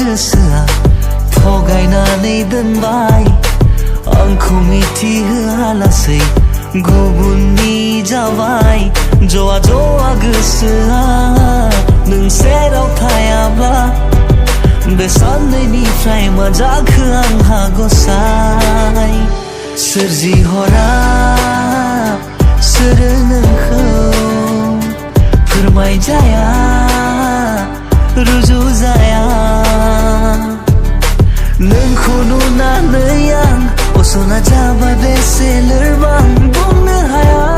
गोसोआ थगायनानै दोनबाय आंखौ मिथिहोआलासै गुबुननि जाबाय जवा जवा गोसोआ नों सेराव थायाब्ला बे साननैनिफ्राय मा जाखो आंहा गसाय सोरजिहरा सोर नोंखौ फोरमायजाया रुजुजाया नोंखौ नुनानै आं असना जाबाय बेसे लोरबां बुंनो हाया